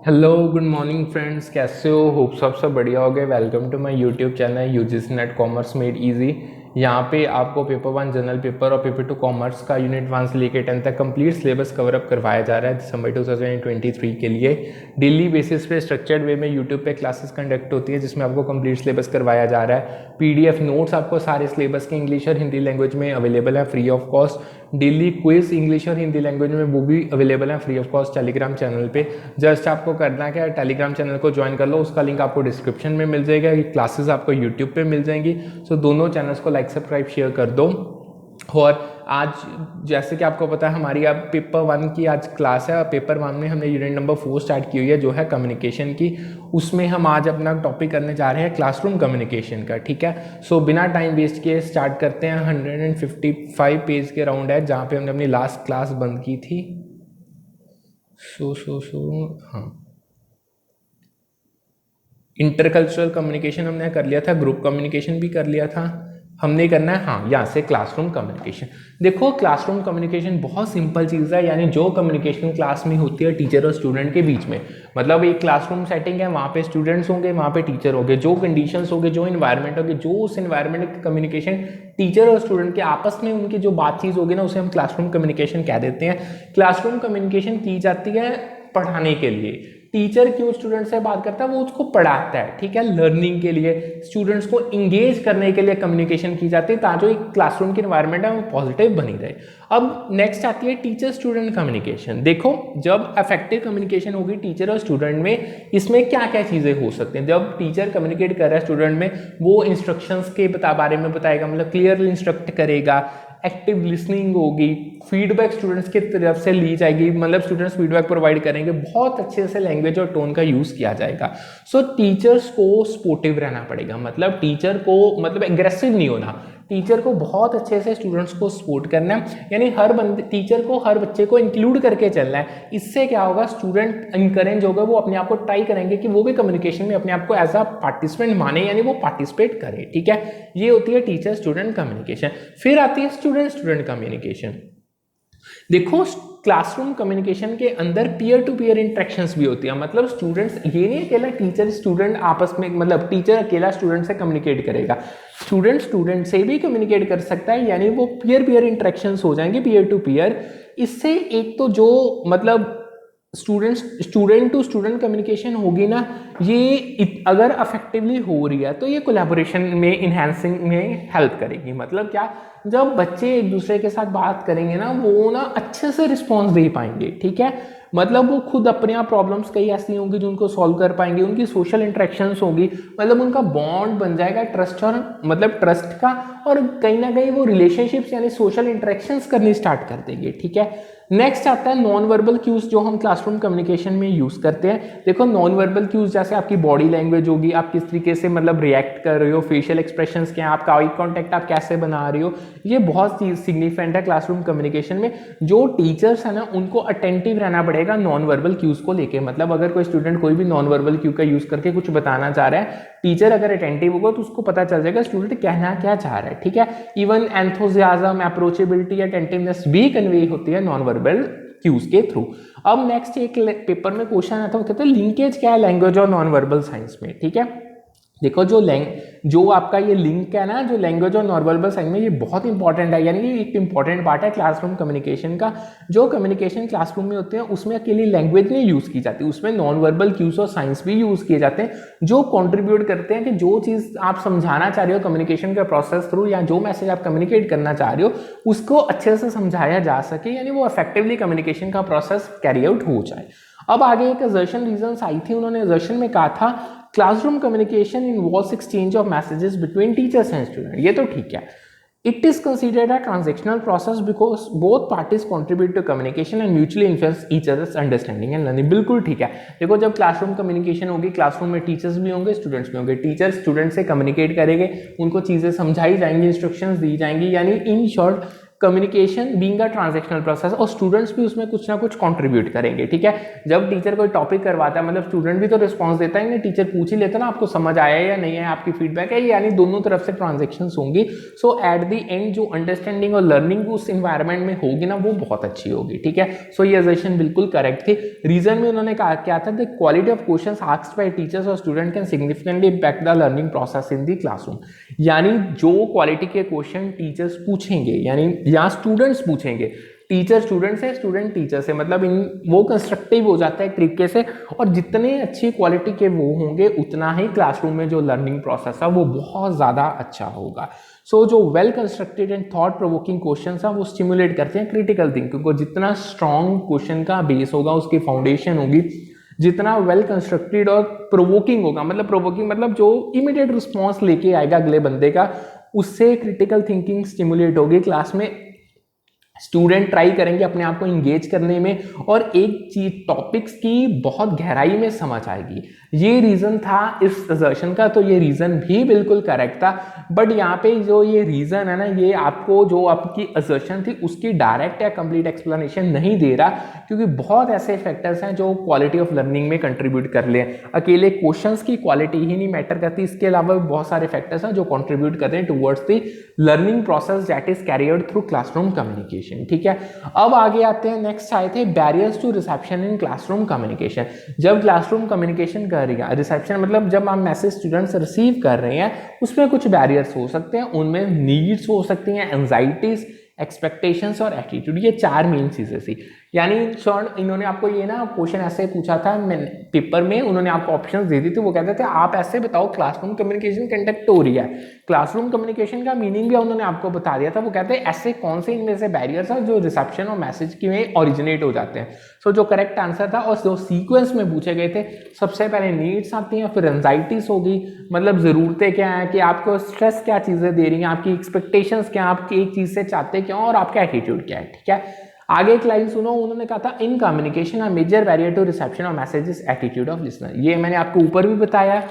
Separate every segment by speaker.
Speaker 1: Hello good morning friends, कैसे हो? Hope सब बढ़िया हो गए। Welcome to my YouTube channel UGC NET commerce made easy. यहाँ पे आपको पेपर 1 जनरल पेपर और पेपर 2 कॉमर्स का यूनिट 1 से लेकर 10 तक कंप्लीट सिलेबस कवर अप करवाया जा रहा है दिसंबर 2023 के लिए। डेली बेसिस पे स्ट्रक्चर्ड वे में यूट्यूब पे क्लासेस कंडक्ट होती है जिसमें आपको कंप्लीट सिलेबस करवाया जा रहा है। पीडीएफ नोट्स आपको सारे सिलेबस के इंग्लिश और हिंदी लैंग्वेज में अवेलेबल है free of cost. Daily quiz English और हिंदी लैंग्वेज में वो भी अवेलेबल है free of cost Telegram channel पे। जस्ट आपको करना क्या है, टेलीग्राम चैनल को ज्वाइन कर लो, उसका लिंक आपको डिस्क्रिप्शन में मिल जाएगा। क्लासेस आपको यूट्यूब पे मिल जाएंगी। सो दोनों चैनल्स को लाइक सब्सक्राइब शेयर कर दो। और आज जैसे कि आपको पता है हमारी अब पेपर 1 की आज क्लास है। पेपर 1 में हमने यूनिट नंबर 4 स्टार्ट की हुई है जो है कम्युनिकेशन की। उसमें हम आज अपना टॉपिक करने जा रहे हैं क्लासरूम कम्युनिकेशन का। ठीक है, सो बिना टाइम वेस्ट किए स्टार्ट करते हैं। 155 पेज के राउंड है जहाँ पे हमने अपनी लास्ट क्लास बंद की थी। हाँ, इंटरकल्चरल कम्युनिकेशन हमने कर लिया था, ग्रुप कम्युनिकेशन भी कर लिया था। हमने करना है हाँ यहाँ से क्लासरूम कम्युनिकेशन। देखो, क्लासरूम कम्युनिकेशन बहुत सिंपल चीज़ है, यानी जो कम्युनिकेशन क्लास में होती है टीचर और स्टूडेंट के बीच में। मतलब एक क्लासरूम सेटिंग है, वहाँ पे स्टूडेंट्स होंगे, वहाँ पे टीचर होंगे। जो कंडीशंस होंगे, जो इन्वायरमेंट होगी, जो उस इन्वायरमेंट का कम्युनिकेशन टीचर और स्टूडेंट के आपस में उनकी जो बातचीत होगी ना, उसे हम क्लासरूम कम्युनिकेशन कह देते हैं। क्लासरूम कम्युनिकेशन की जाती है पढ़ाने के लिए। टीचर क्यों स्टूडेंट से बात करता है? वो उसको पढ़ाता है। ठीक है, लर्निंग के लिए, स्टूडेंट्स को इंगेज करने के लिए कम्युनिकेशन की जाती है ताकि जो एक क्लासरूम की एनवायरनमेंट है वो पॉजिटिव बनी रहे। अब नेक्स्ट आती है टीचर स्टूडेंट कम्युनिकेशन। देखो, जब इफेक्टिव कम्युनिकेशन होगी टीचर और स्टूडेंट में, इसमें क्या क्या चीज़ें हो सकती हैं। जब टीचर कम्युनिकेट कर रहा है स्टूडेंट में, वो इंस्ट्रक्शंस के बारे में बताएगा, मतलब क्लियरली इंस्ट्रक्ट करेगा। एक्टिव लिसनिंग होगी, फीडबैक स्टूडेंट्स की तरफ से ली जाएगी, मतलब स्टूडेंट्स फीडबैक प्रोवाइड करेंगे, बहुत अच्छे से लैंग्वेज और टोन का यूज़ किया जाएगा। सो टीचर्स को सपोर्टिव रहना पड़ेगा, मतलब टीचर को मतलब एग्रेसिव नहीं होना। टीचर को बहुत अच्छे से स्टूडेंट्स को सपोर्ट करना है, यानी हर बंदे टीचर को हर बच्चे को इंक्लूड करके चलना है। इससे क्या होगा, स्टूडेंट इनकरेज होगा, वो अपने आप को ट्राई करेंगे कि वो भी कम्युनिकेशन में अपने आप को एज अ पार्टिसिपेंट माने, यानी वो पार्टिसिपेट करे। ठीक है, ये होती है टीचर स्टूडेंट कम्युनिकेशन। फिर आती है स्टूडेंट स्टूडेंट कम्युनिकेशन। देखो, क्लासरूम कम्युनिकेशन के अंदर पीयर टू पीयर इंटरेक्शंस भी होती है। मतलब स्टूडेंट्स, ये नहीं अकेला टीचर स्टूडेंट आपस में, मतलब टीचर अकेला स्टूडेंट से कम्युनिकेट करेगा, स्टूडेंट स्टूडेंट से भी कम्युनिकेट कर सकता है, यानी वो पीयर पीयर इंटरेक्शंस हो जाएंगे, पीयर टू पीयर। इससे एक तो जो मतलब स्टूडेंट टू स्टूडेंट कम्युनिकेशन होगी ना, ये अगर अफेक्टिवली हो रही है तो ये कोलैबोरेशन में इन्हांसिंग में हेल्प करेगी। मतलब क्या, जब बच्चे एक दूसरे के साथ बात करेंगे ना, वो ना अच्छे से रिस्पॉन्स दे पाएंगे। ठीक है, मतलब वो खुद अपने आप प्रॉब्लम्स कई ऐसी होंगी जो उनको सॉल्व कर पाएंगे, उनकी सोशल इंटरेक्शंस होगी, मतलब उनका बॉन्ड बन जाएगा ट्रस्ट और मतलब ट्रस्ट का, और कहीं ना कहीं वो रिलेशनशिप्स यानी सोशल इंटरेक्शंस करनी स्टार्ट कर देंगे। ठीक है, नेक्स्ट आता है नॉन वर्बल क्यूज जो हम क्लासरूम कम्युनिकेशन में यूज करते हैं। देखो, नॉन वर्बल क्यूज जैसे आपकी बॉडी लैंग्वेज होगी, आप किस तरीके से मतलब रिएक्ट कर रहे हो, फेशियल एक्सप्रेशंस क्या है, आपका आई कांटेक्ट आप कैसे बना रहे हो, ये बहुत सिग्निफिकेंट है क्लासरूम कम्युनिकेशन में। जो टीचर्स है ना, उनको अटेंटिव रहना पड़ेगा नॉन वर्बल क्यूज को लेके। मतलब अगर कोई स्टूडेंट कोई भी नॉन वर्बल क्यू का यूज करके कुछ बताना चाह रहा है, टीचर अगर अटेंटिव होगा तो उसको पता चल जाएगा स्टूडेंट कहना क्या चाह रहा है। ठीक है, इवन एंथुसियाज्म, अप्रोचेबिलिटी, अटेंटिवनेस भी कन्वे होती है नॉन वर्बल क्यूज के थ्रू। अब नेक्स्ट एक पेपर में क्वेश्चन आता है, वो कहते हैं लिंकेज क्या है लैंग्वेज और नॉन वर्बल साइंस में। ठीक है, देखो, जो आपका ये लिंक है ना, जो लैंग्वेज और नॉन वर्बल साइंस में, ये बहुत इंपॉर्टेंट है, यानी ये एक इंपॉर्टेंट पार्ट है क्लासरूम कम्युनिकेशन का। जो कम्युनिकेशन क्लासरूम में होते हैं उसमें अकेली लैंग्वेज नहीं यूज की जाती, उसमें नॉन वर्बल क्यूज और साइंस भी यूज किए जाते हैं, जो कंट्रीब्यूट करते हैं कि जो चीज आप समझाना चाह रहे हो कम्युनिकेशन के प्रोसेस थ्रू, या जो मैसेज आप कम्युनिकेट करना चाह रहे हो उसको अच्छे से समझाया जा सके, यानी वो इफेक्टिवली कम्युनिकेशन का प्रोसेस कैरी आउट हो जाए। अब आगे एक असर्शन रीजंस आई थी, उन्होंने असर्शन में कहा था classroom communication involves exchange of messages between teachers and student. ये तो ठीक है, it is considered a transactional process because both parties contribute to communication and mutually influence each other's understanding and learning. बिल्कुल ठीक है। देखो, जब क्लासरूम कम्युनिकेशन होगी, क्लासरूम में टीचर्स भी होंगे, स्टूडेंट्स भी होंगे। टीचर स्टूडेंट से कम्युनिकेट करेंगे, उनको चीजें समझाई जाएंगी, इंस्ट्रक्शंस दी जाएंगी, यानी in short communication being a transactional process, और स्टूडेंट्स भी उसमें कुछ ना कुछ कंट्रीब्यूट करेंगे, ठीक है। जब टीचर कोई टॉपिक करवाता है मतलब स्टूडेंट भी तो रिस्पांस देता है, टीचर पूछ ही लेता ना आपको समझ आया या नहीं आया, आपकी फीडबैक है, यानी दोनों तरफ से ट्रांजेक्शन्स होंगी। सो एट द एंड जो अंडरस्टैंडिंग और लर्निंग उस इन्वायरमेंट में होगी ना वो बहुत अच्छी होगी, ठीक है। सो ये अजर्शन बिल्कुल करेक्ट थी। रीजन में उन्होंने कहा क्या था, the quality of questions asked by teachers और student can significantly impact the learning process in the classroom. यानी जो क्वालिटी के क्वेश्चन टीचर्स पूछेंगे यानी या स्टूडेंट्स पूछेंगे, टीचर स्टूडेंट से, स्टूडेंट टीचर से, मतलब इन वो कंस्ट्रक्टिव हो जाता है एक तरीके से, और जितने अच्छी क्वालिटी के वो होंगे उतना ही क्लासरूम में जो लर्निंग प्रोसेस है वो बहुत ज़्यादा अच्छा होगा। सो जो well constructed and thought provoking question है वो स्टिमुलेट करते हैं क्रिटिकल थिंकिंग को। जितना स्ट्रॉन्ग क्वेश्चन का बेस होगा, उसकी फाउंडेशन होगी, जितना वेल कंस्ट्रक्टेड और प्रोवोकिंग होगा, मतलब प्रोवोकिंग मतलब जो इमीडिएट रिस्पॉन्स लेके आएगा अगले बंदे का, उससे क्रिटिकल थिंकिंग स्टिमुलेट होगी क्लास में। स्टूडेंट ट्राई करेंगे अपने आप को इंगेज करने में और एक चीज टॉपिक्स की बहुत गहराई में समझ आएगी। ये रीजन था इस असर्शन का, तो ये रीजन भी बिल्कुल करेक्ट था। बट यहाँ पे जो ये रीजन है ना, ये आपको जो आपकी असर्शन थी उसकी डायरेक्ट या कंप्लीट एक्सप्लेनेशन नहीं दे रहा, क्योंकि बहुत ऐसे फैक्टर्स हैं जो क्वालिटी ऑफ लर्निंग में कंट्रीब्यूट कर ले। अकेले क्वेश्चंस की क्वालिटी ही नहीं मैटर करती, इसके अलावा भी बहुत सारे फैक्टर्स हैं जो कंट्रीब्यूट करते हैं towards the learning process that is carry out through classroom communication, ठीक है। अब आगे आते हैं, नेक्स्ट आए थे barriers to reception in classroom communication. जब क्लासरूम कम्युनिकेशन कर रही है, रिसेप्शन मतलब जब आप मैसेज स्टूडेंट्स रिसीव कर रहे हैं, उसमें कुछ बैरियर्स हो सकते हैं, उनमें नीड्स हो सकती हैं, एंजाइटीज, एक्सपेक्टेशंस और एटीट्यूड, ये चार मेन चीजें थी। यानी सर इन्होंने आपको ये ना क्वेश्चन ऐसे पूछा था पेपर में, उन्होंने आपको ऑप्शंस दे दी थी, वो कहते थे आप ऐसे बताओ क्लासरूम कम्युनिकेशन कंडक्ट हो रही है। क्लासरूम कम्युनिकेशन का मीनिंग भी उन्होंने आपको बता दिया था। वो कहते हैं ऐसे कौन से इनमें से बैरियर्स हैं जो रिसेप्शन और मैसेज की में ओरिजिनेट हो जाते हैं। सो जो करेक्ट आंसर था और जो सीक्वेंस में पूछे गए थे, सबसे पहले नीड्स आती हैं, फिर एंजाइटीज होगी, मतलब ज़रूरतें क्या हैं कि आपको स्ट्रेस क्या चीज़ें दे रही हैं, आपकी एक्सपेक्टेशंस क्या, आप एक चीज़ से चाहते क्या, और आपका एटीट्यूड क्या है, ठीक है। आगे एक लाइन सुनो, उन्होंने कहा था in communication a major barrier to reception of messages attitude of listener. ये मैंने आपको ऊपर भी बताया।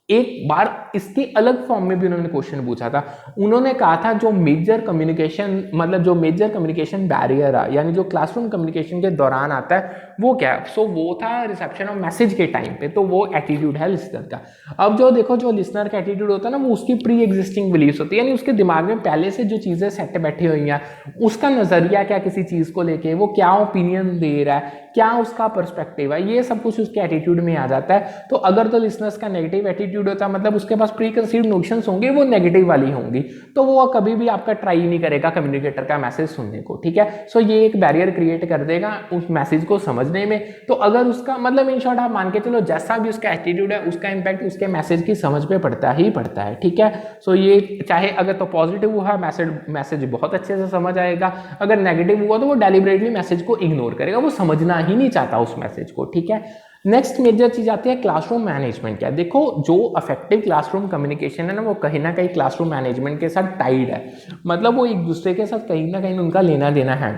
Speaker 1: एक बार इसके अलग फॉर्म में भी उन्होंने क्वेश्चन पूछा था। उन्होंने कहा था जो मेजर कम्युनिकेशन मतलब जो मेजर कम्युनिकेशन बैरियर है, यानी जो क्लासरूम कम्युनिकेशन के दौरान आता है वो क्या है। सो वो था रिसेप्शन ऑफ मैसेज के टाइम पे, तो वो एटीट्यूड है लिसनर का। अब जो देखो जो लिसनर का एटीट्यूड होता है ना, वो उसकी प्री एग्जिस्टिंग बिलीव्स होती है, यानी उसके दिमाग में पहले से जो चीजें सेट बैठी हुई हैं, उसका नजरिया क्या किसी चीज को लेके, वो क्या ओपिनियन दे रहा है, क्या उसका पर्सपेक्टिव है, ये सब कुछ उसके एटीट्यूड में आ जाता है। तो अगर तो लिसनर्स का नेगेटिव एटीट्यूड होता है, मतलब उसके पास प्री कंसीव्ड नोशंस होंगे, वो नेगेटिव वाली होंगी, तो वो कभी भी आपका ट्राई नहीं करेगा कम्युनिकेटर का मैसेज सुनने को, ठीक है। सो ये एक बैरियर क्रिएट कर देगा उस मैसेज को समझने में। तो अगर उसका मतलब इन शॉर्ट आप मान के चलो जैसा भी उसका एटीट्यूड है, उसका इंपैक्ट उसके मैसेज की समझ पे पड़ता ही पड़ता है, ठीक है। सो ये चाहे अगर तो पॉजिटिव हुआ मैसेज बहुत अच्छे से समझ आएगा, अगर नेगेटिव हुआ तो वो डेलिबरेटली मैसेज को इग्नोर करेगा, वो समझना ही नहीं चाहता उस मैसेज को, ठीक है। नेक्स्ट मेजर चीज आती है क्लासरूम मैनेजमेंट। क्या देखो जो अफेक्टिव क्लासरूम कम्युनिकेशन है ना, वो कहीं ना कहीं क्लासरूम मैनेजमेंट के साथ टाइड है, मतलब वो एक दूसरे के साथ कहीं ना कहीं उनका लेना देना है।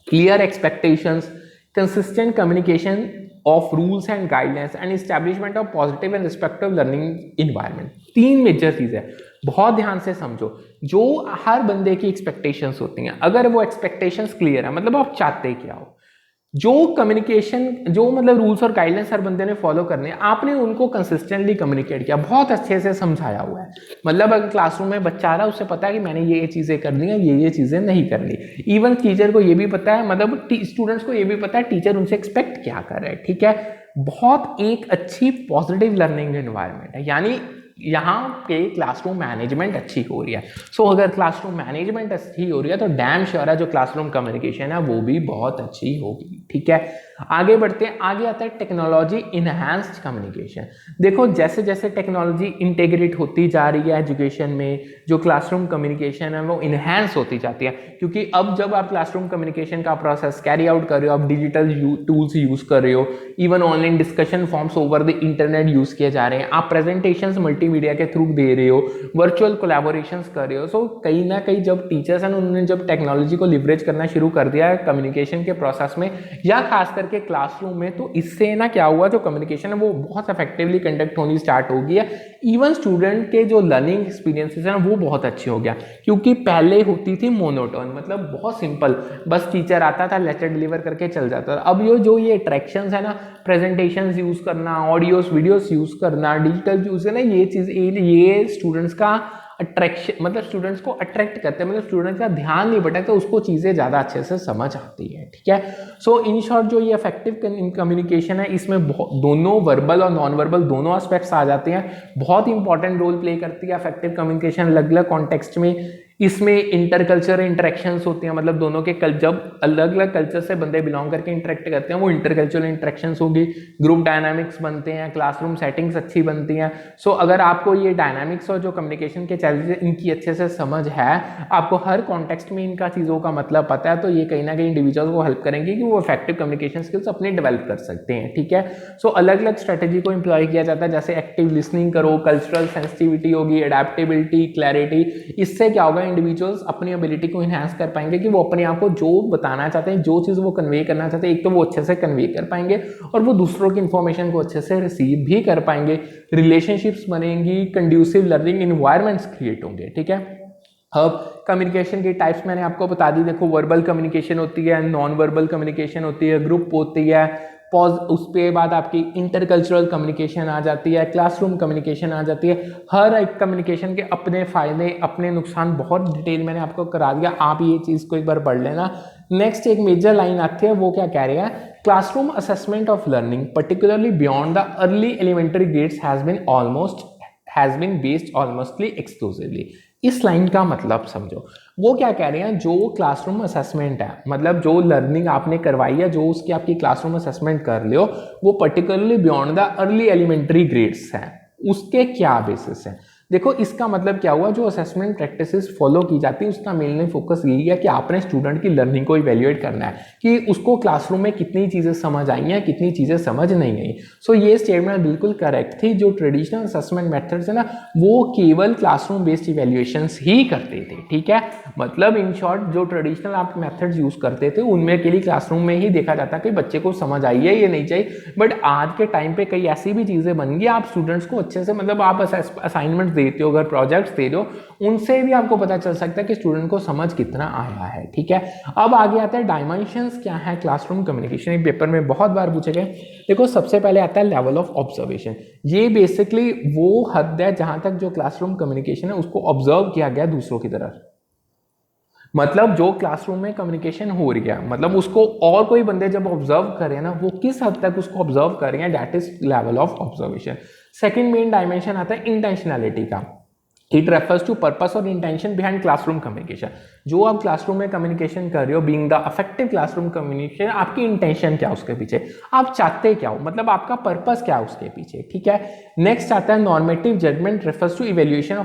Speaker 1: Clear expectations, consistent communication of rules and guidelines and establishment of positive and respective learning environment, तीन मेजर चीजें बहुत ध्यान से समझो। जो हर बंदे की एक्सपेक्टेशंस होती हैं, अगर वो एक्सपेक्टेशंस क्लियर है, मतलब आप चाहते क्या हो, जो कम्युनिकेशन जो मतलब रूल्स और गाइडलाइंस हर बंदे ने फॉलो करने, आपने उनको कंसिस्टेंटली कम्युनिकेट किया, बहुत अच्छे से समझाया हुआ है। मतलब अगर क्लासरूम में बच्चा आ रहा है, उससे पता है कि मैंने ये चीज़ें करनी है, ये चीज़ें नहीं करनी। इवन टीचर को ये भी पता है, मतलब स्टूडेंट्स को ये भी पता है टीचर उनसे एक्सपेक्ट क्या कर रहा है, ठीक है। बहुत एक अच्छी पॉजिटिव लर्निंग एनवायरनमेंट है, यानी यहाँ पे क्लासरूम मैनेजमेंट अच्छी हो रही है। सो अगर क्लासरूम मैनेजमेंट अच्छी हो रही है तो डैम श्योर है जो क्लासरूम कम्युनिकेशन है वो भी बहुत अच्छी होगी, ठीक है। आगे बढ़ते हैं, आगे आता है टेक्नोलॉजी इनहैंस्ड कम्युनिकेशन। देखो जैसे जैसे टेक्नोलॉजी इंटीग्रेट होती जा रही है एजुकेशन में, जो क्लासरूम कम्युनिकेशन है वो इनहैंस होती जाती है, क्योंकि अब जब आप क्लासरूम कम्युनिकेशन का प्रोसेस कैरी आउट कर रहे हो, आप डिजिटल टूल्स यूज कर रहे हो, even online discussion forms over the internet use किए जा रहे हैं, आप प्रेजेंटेशंस मल्टीमीडिया के थ्रू दे रहे हो, वर्चुअल कोलैबोरेशंस कर रहे हो। सो कहीं ना कहीं जब टीचर्स हैं उन्होंने जब टेक्नोलॉजी को लिवरेज करना शुरू कर दिया है कम्युनिकेशन के प्रोसेस में, या खासकर करके क्लासरूम में, तो इससे ना क्या हुआ, जो कम्युनिकेशन है वो बहुत इफेक्टिवली कंडक्ट होनी स्टार्ट हो गई है। इवन स्टूडेंट के जो लर्निंग एक्सपीरियंसेस है ना वो बहुत अच्छे हो गया, क्योंकि पहले होती थी मोनोटोन, मतलब बहुत सिंपल, बस टीचर आता था, लेक्चर डिलीवर करके चल जाता था। अब ये अट्रैक्शंस है ना, प्रेजेंटेशंस यूज करना, ऑडियोस वीडियोस यूज करना, डिजिटल यूज करना, ये चीज ये स्टूडेंट्स का अट्रैक्शन, मतलब स्टूडेंट्स को अट्रैक्ट करते हैं, मतलब स्टूडेंट्स का ध्यान नहीं भटकता, उसको चीज़ें ज़्यादा अच्छे से समझ आती है। ठीक है, सो इन शॉर्ट जो ये इफेक्टिव कम्युनिकेशन है, इसमें दोनों वर्बल और नॉन वर्बल दोनों एस्पेक्ट्स आ जाते हैं। बहुत इंपॉर्टेंट रोल प्ले करती है इफेक्टिव कम्युनिकेशन अलग अलग कॉन्टेक्स्ट में। इसमें इंटरकल्चर इंटरेक्शंस होती हैं, मतलब दोनों के जब अलग अलग कल्चर से बंदे बिलोंग करके इंटरेक्ट करते हैं वो इंटरकल्चरल इंटरेक्शंस होगी, ग्रुप डायनामिक्स बनते हैं, क्लासरूम सेटिंग्स अच्छी बनती हैं। सो अगर आपको ये डायनामिक्स और जो कम्युनिकेशन के चैलेंजेस इनकी अच्छे से समझ है, आपको हर कॉन्टेक्स्ट में इनका चीज़ों का मतलब पता है, तो ये कहीं ना कहीं इंडिविजुअल को हेल्प करेंगे कि वो इफेक्टिव कम्युनिकेशन स्किल्स अपने डेवलप कर सकते हैं। ठीक है, सो अलग अलग स्ट्रेटेजी को इंप्लॉय किया जाता है, जैसे एक्टिव लिसनिंग करो, कल्चरल सेंसिटिविटी होगी, अडेप्टेबिलिटी, क्लैरिटी। इससे क्या होगा, इंडिविजुअल्स अपनी एबिलिटी को इनहांस कर पाएंगे कि वो अपने आप को जो बताना चाहते हैं, जो चीज़ वो कन्वे करना चाहते हैं, एक तो वो अच्छे से कन्वे कर पाएंगे और वो दूसरों की इंफॉर्मेशन को अच्छे से रिसीव भी कर पाएंगे। रिलेशनशिप्स बनेंगी, कंड्यूसिव लर्निंग इन्वायरमेंट्स क्रिएट होंगे। ठीक है, अब कम्युनिकेशन की टाइप्स मैंने आपको बता दी। देखो, वर्बल कम्युनिकेशन होती है, नॉन वर्बल कम्युनिकेशन होती है, ग्रुप होती है, पॉज, उसके बाद आपकी इंटरकल्चरल कम्युनिकेशन आ जाती है, क्लासरूम कम्युनिकेशन आ जाती है। हर एक कम्युनिकेशन के अपने फायदे अपने नुकसान बहुत डिटेल मैंने आपको करा दिया, आप ये चीज़ को एक बार पढ़ लेना। नेक्स्ट एक मेजर लाइन आती है, वो क्या कह रहे हैं, classroom assessment of learning particularly beyond the early elementary grades has been based almostly exclusively. इस लाइन का मतलब समझो, वो क्या कह रहे हैं, जो क्लासरूम असेसमेंट है, मतलब जो लर्निंग आपने करवाई है, जो उसकी आपकी क्लासरूम असेसमेंट कर लियो, वो particularly beyond the early elementary grades है, उसके क्या बेसिस है। देखो, इसका मतलब क्या हुआ, जो असेसमेंट प्रैक्टिसेस फॉलो की जाती है उसका मेनली फोकस यही है कि आपने स्टूडेंट की लर्निंग को इवेल्युएट करना है कि उसको क्लासरूम में कितनी चीज़ें समझ आई हैं, कितनी चीज़ें समझ नहीं आई। सो ये स्टेटमेंट बिल्कुल करेक्ट थी। जो ट्रेडिशनल असेसमेंट मेथड्स है ना, वो केवल क्लासरूम बेस्ड इवेल्युएशंस ही करते थे। ठीक है, मतलब इन शॉर्ट जो ट्रेडिशनल आप मेथड्स यूज करते थे उनमें के लिए क्लासरूम में ही देखा जाता कि बच्चे को समझ आई है ये नहीं चाहिए। बट आज के टाइम पे कई ऐसी भी चीज़ें बन गई, आप स्टूडेंट्स को अच्छे से, मतलब आप असाइनमेंट देते हो, अगर प्रोजेक्ट्स दे दो, उनसे भी आपको पता चल सकता है कि स्टूडेंट को समझ कितना आया है। ठीक है, अब आगे आता है डायमेंशंस क्या है क्लासरूम कम्युनिकेशन, एक पेपर में बहुत बार पूछे गए। देखो, सबसे पहले आता है लेवल ऑफ ऑब्जर्वेशन। ये बेसिकली वो हद है जहां तक जो क्लासरूम कम्युनिकेशन है उसको ऑब्जर्व किया गया दूसरों की तरफ, मतलब जो क्लासरूम में कम्युनिकेशन हो रही है, मतलब उसको और कोई बंदे जब ऑब्जर्व करें ना, वो किस हद तक उसको ऑब्जर्व कर रहे हैं, that is level of observation. Second main dimension आता है इंटेंशनैलिटी का। इट रेफर्स टू पर्पस और इंटेंशन बिहाइंड क्लासरूम कम्युनिकेशन। जो आप क्लासरूम में कम्युनिकेशन कर रहे हो, being the effective classroom communication, आपकी इंटेंशन क्या है उसके पीछे, आप चाहते क्या हो, मतलब आपका पर्पस क्या है उसके पीछे। ठीक है, नेक्स्ट आता है normative judgement, refers to evaluation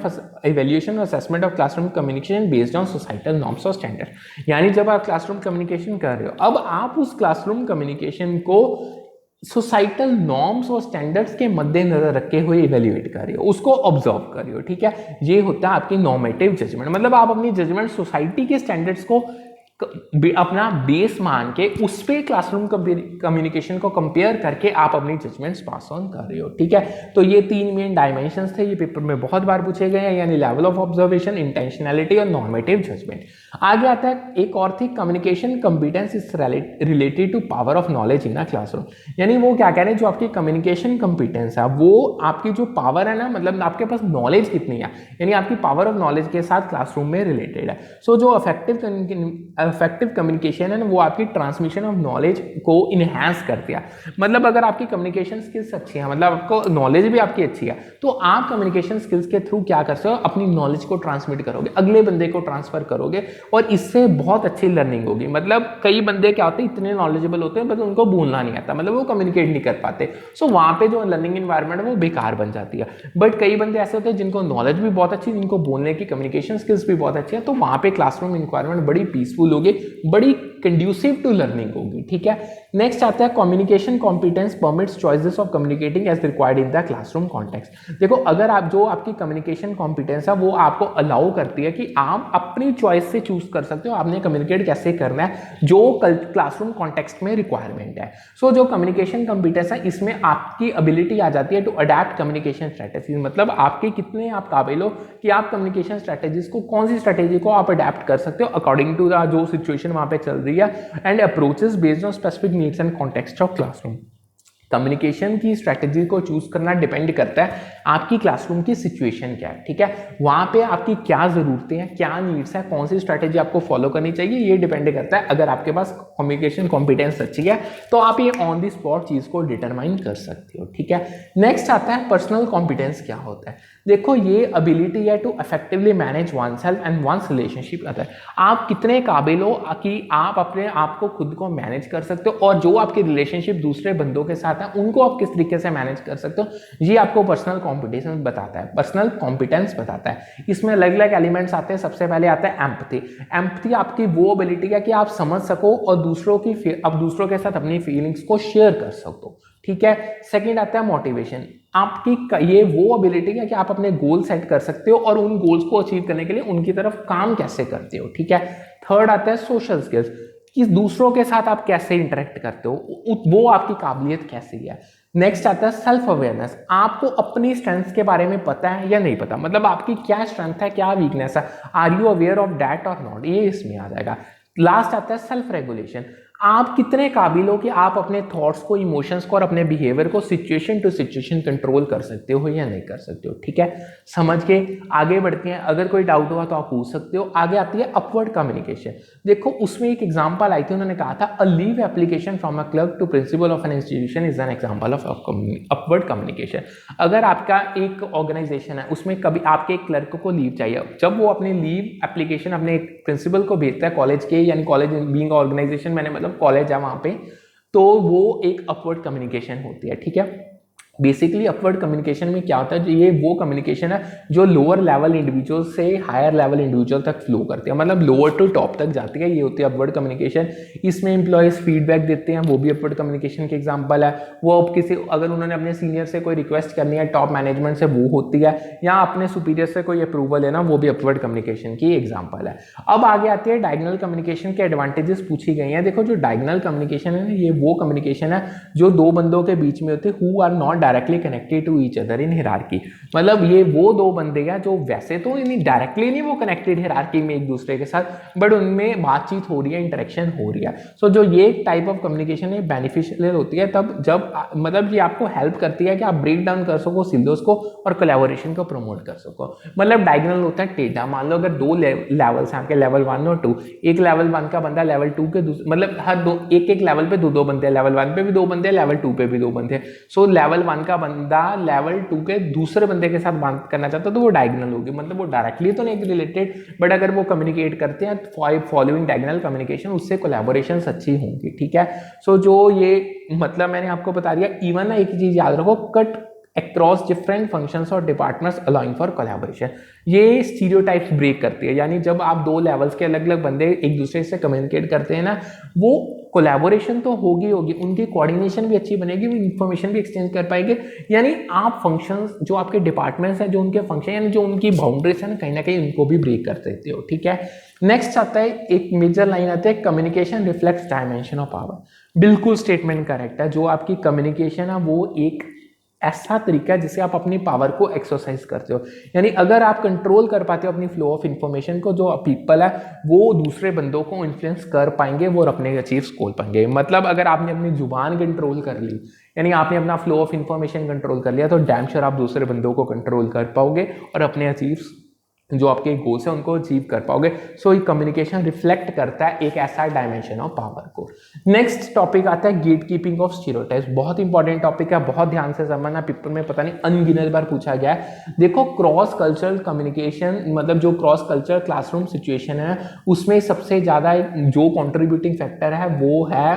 Speaker 1: और assessment of classroom communication based on societal norms और स्टैंडर्ड। यानी जब आप क्लासरूम कम्युनिकेशन कर रहे हो, अब आप उस क्लासरूम कम्युनिकेशन को सोसाइटल नॉर्म्स और स्टैंडर्ड्स के मद्देनजर रखे हुए इवेल्युएट कर रहे हो, उसको ऑब्जर्व कर रहे हो। ठीक है, ये होता है आपकी नॉर्मेटिव जजमेंट, मतलब आप अपनी जजमेंट सोसाइटी के स्टैंडर्ड्स को अपना बेस मान के उस पे क्लासरूम कम्युनिकेशन को कंपेयर करके आप अपनी जजमेंट्स पास ऑन कर रहे हो। ठीक है, तो ये तीन मेन डायमेंशंस थे, ये पेपर में बहुत बार पूछे गए हैं, यानी लेवल ऑफ ऑब्जर्वेशन, इंटेंशनैलिटी और नॉर्मेटिव जजमेंट। आगे आता है एक और थी, communication competence is related to power of knowledge in a classroom. यानी वो क्या कह रहे हैं, जो आपकी कम्युनिकेशन कॉम्पिटेंस है, वो आपकी जो पावर है ना, मतलब आपके पास नॉलेज कितनी है, यानी आपकी पावर ऑफ नॉलेज के साथ क्लासरूम में रिलेटेड है। सो जो इफेक्टिव कम्युनिकेशन है ना, वो आपकी ट्रांसमिशन ऑफ नॉलेज को इनहेंस कर दिया। मतलब अगर आपकी कम्युनिकेशन स्किल्स अच्छी है, मतलब आपको नॉलेज भी आपकी अच्छी है, तो आप कम्युनिकेशन स्किल्स के थ्रू क्या कर सकते हो, अपनी नॉलेज को ट्रांसमिट करोगे, अगले बंदे को ट्रांसफर करोगे, और इससे बहुत अच्छी लर्निंग होगी। मतलब कई बंदे क्या होते हैं, इतने नॉलेजेबल होते हैं बस उनको बोलना नहीं आता, मतलब वो कम्युनिकेट नहीं कर पाते। सो वहाँ पे जो लर्निंग इन्वायरमेंट है वो बेकार बन जाती है। बट कई बंदे ऐसे होते हैं जिनको नॉलेज भी बहुत अच्छी, जिनको बोलने की कम्युनिकेशन स्किल्स भी बहुत अच्छी है, तो वहाँ पे क्लासरूम इन्वायरमेंट बड़ी पीसफुल होगी, बड़ी कंड्यूसिव टू लर्निंग होगी, ठीक है। नेक्स्ट आता है communication competence permits choices of communicating as required in the classroom context. देखो अगर आप जो आपकी कम्युनिकेशन कॉम्पिटेंस है वो आपको अलाउ करती है कि आप अपनी चॉइस से चूज कर सकते हो आपने कम्युनिकेट कैसे करना है जो क्लासरूम कॉन्टेक्स्ट में रिक्वायरमेंट है। सो जो कम्युनिकेशन कॉम्पिटेंस है इसमें आपकी एबिलिटी आ जाती है टू अडेप्ट कम्युनिकेशन स्ट्रेटेजीज, मतलब आपके कितने आप काबिल हो कि आप कम्युनिकेशन स्ट्रेटेजीज को, कौन सी स्ट्रेटेजी को आप अडेप्ट कर सकते हो अकॉर्डिंग टू द जो सिचुएशन वहां पे चल रही है and approaches based on specific needs and context of classroom. Communication की स्ट्रैटेजी को चूज करना डिपेंड करता है आपकी क्लासरूम की सिचुएशन क्या है, ठीक है, वहां पे आपकी क्या जरूरतें हैं, क्या नीड्स है, कौन सी स्ट्रैटेजी आपको फॉलो करनी चाहिए, ये डिपेंड करता है। अगर आपके पास कम्युनिकेशन कॉम्पिटेंस अच्छी है तो आप ये ऑन द स्पॉट चीज को डिटरमाइन कर सकते हो, ठीक है। नेक्स्ट आता है पर्सनल कॉम्पिटेंस क्या होता है। देखो ये एबिलिटी है to effectively manage one self and one's relationship other. आप कितने काबिल हो कि आप अपने आप को खुद को मैनेज कर सकते हो और जो आपकी रिलेशनशिप दूसरे बंदों के साथ है उनको आप किस तरीके से मैनेज कर सकते हो, ये आपको पर्सनल कॉम्पिटेंस बताता है, पर्सनल कॉम्पिटेंस बताता है। इसमें अलग अलग एलिमेंट्स आते हैं। सबसे पहले आता है एम्पैथी। एम्पैथी आपकी वो एबिलिटी है कि आप समझ सको और दूसरों के साथ अपनी फीलिंग्स को शेयर कर सको, ठीक है। सेकंड आता है मोटिवेशन। आपकी ये वो एबिलिटी है कि आप अपने गोल सेट कर सकते हो और उन गोल्स को अचीव करने के लिए उनकी तरफ काम कैसे करते हो, ठीक है। थर्ड आता है सोशल स्किल्स, कि दूसरों के साथ आप कैसे इंटरेक्ट करते हो, वो आपकी काबिलियत कैसी है। नेक्स्ट आता है सेल्फ अवेयरनेस। आपको अपनी स्ट्रेंथ के बारे में पता है या नहीं पता, मतलब आपकी क्या स्ट्रेंथ है, क्या वीकनेस है, are you aware of that और नॉट, ये इसमें आ जाएगा। लास्ट आता है सेल्फ रेगुलेशन। आप कितने काबिल हो कि आप अपने थॉट्स को, इमोशंस को और अपने बिहेवियर को सिचुएशन टू सिचुएशन कंट्रोल कर सकते हो या नहीं कर सकते हो, ठीक है। समझ के आगे बढ़ते हैं। अगर कोई डाउट हुआ तो आप पूछ सकते हो। आगे आती है अपवर्ड कम्युनिकेशन। देखो उसमें एक एग्जांपल आई थी, उन्होंने कहा था a leave application from a clerk to principal of an institution is an example of upward communication. अगर आपका एक ऑर्गेनाइजेशन है उसमें कभी आपके एक क्लर्क को लीव चाहिए, जब वो अपनी लीव एप्लीकेशन अपने प्रिंसिपल को भेजता है कॉलेज के, यानी कॉलेज बीइंग ऑर्गेनाइजेशन मैंने मतलब कॉलेज है वहां पे, तो वो एक अपवर्ड कम्युनिकेशन होती है, ठीक है। बेसिकली अपवर्ड कम्युनिकेशन में क्या होता है, ये वो कम्युनिकेशन है जो लोअर लेवल इंडिविजुअल से हायर लेवल इंडिविजुअल तक फ्लो करती है, मतलब लोअर टू टॉप तक जाती है, ये होती है अपवर्ड कम्युनिकेशन। इसमें एम्प्लॉयज फीडबैक देते हैं, वो भी अपवर्ड कम्युनिकेशन के एग्जांपल है। वो अब किसी, अगर उन्होंने अपने सीनियर से कोई रिक्वेस्ट करनी है टॉप मैनेजमेंट से, वो होती है, या अपने सुपीरियर से कोई अप्रूवल है ना, वो भी अपवर्ड कम्युनिकेशन की एग्जाम्पल है। अब आगे आती है डायगोनल कम्युनिकेशन के एडवांटेजेस पूछी गई हैं। देखो जो डायगोनल कम्युनिकेशन है ये वो कम्युनिकेशन है जो दो बंदों के बीच में होते हैं who are not directly connected to each other in hierarchy. मतलब ये वो दो बंदे हैं जो वैसे तो डायरेक्टली नहीं वो कनेक्टेड हिरार्की में एक दूसरे के साथ, बट उनमें बातचीत हो रही है, इंटरेक्शन हो रही है। सो जो ये टाइप ऑफ कम्युनिकेशन है बेनिफिशियल होती है तब जब, मतलब ये आपको हेल्प करती है कि आप ब्रेक डाउन कर सको सिलोस को और कोलैबोरेशन को प्रमोट कर सको। मतलब डायगोनल होता है टेढ़ा। मान लो अगर दो लेवल्स हैं आपके, लेवल 1 और 2, एक लेवल 1 का बंदा लेवल 2 के मतलब हर दो एक लेवल पे दो बंदे हैं, लेवल 1 पे भी दो बंदे हैं, लेवल 2 पे भी दो बंदे हैं। सो लेवल 1 का बंदा लेवल 2 के दूसरे बंदे के साथ बात करना चाहता है तो वो डायगोनल होगी, मतलब वो डायरेक्टली तो नहीं रिलेटेड, बट अगर वो कम्युनिकेट करते हैं फॉलोइंग डायगोनल कम्युनिकेशन, उससे कोलैबोरेशंस अच्छी होंगी, ठीक है। सो जो ये मतलब मैंने आपको बता दिया। इवन ना एक चीज याद रखो, कट across different functions और departments allowing for collaboration, ये स्टीरियोटाइप्स ब्रेक करती है। यानी जब आप दो लेवल्स के अलग अलग बंदे एक दूसरे से कम्युनिकेट करते हैं ना, वो कोलैबोरेशन तो होगी, उनकी कोऑर्डिनेशन भी अच्छी बनेगी, वो इन्फॉर्मेशन भी एक्सचेंज कर पाएंगे। यानी आप फंक्शंस जो आपके डिपार्टमेंट्स हैं, जो उनके फंक्शन यानी जो उनकी बाउंड्रीज है ना कहीं उनको भी ब्रेक कर सकते हो, ठीक है। नेक्स्ट आता है एक मेजर लाइन आता है, communication reflects dimension of power. बिल्कुल स्टेटमेंट करेक्ट है। जो आपकी कम्युनिकेशन है वो एक ऐसा तरीका है जिससे आप अपनी पावर को एक्सरसाइज करते हो। यानी अगर आप कंट्रोल कर पाते हो अपनी फ्लो ऑफ इंफॉर्मेशन को, जो पीपल है वो दूसरे बंदों को इन्फ्लुएंस कर पाएंगे, वो अपने अचीव्स खोल पाएंगे। मतलब अगर आपने अपनी जुबान कंट्रोल कर ली, यानी आपने अपना फ्लो ऑफ इंफॉर्मेशन कंट्रोल कर लिया, तो डैम श्योर आप दूसरे बंदों को कंट्रोल कर पाओगे और अपने अचीव्स जो आपके गोल्स है उनको अचीव कर पाओगे। सो ये कम्युनिकेशन रिफ्लेक्ट करता है एक ऐसा डायमेंशन ऑफ पावर को। नेक्स्ट टॉपिक आता है गेट कीपिंग ऑफ स्टीरियोटाइप्स। बहुत इंपॉर्टेंट टॉपिक है, बहुत ध्यान से समझना, पेपर में पता नहीं अनगिनत बार पूछा गया है। देखो क्रॉस कल्चरल कम्युनिकेशन, मतलब जो क्रॉस कल्चर क्लासरूम सिचुएशन है उसमें सबसे ज्यादा जो कॉन्ट्रीब्यूटिंग फैक्टर है वो है,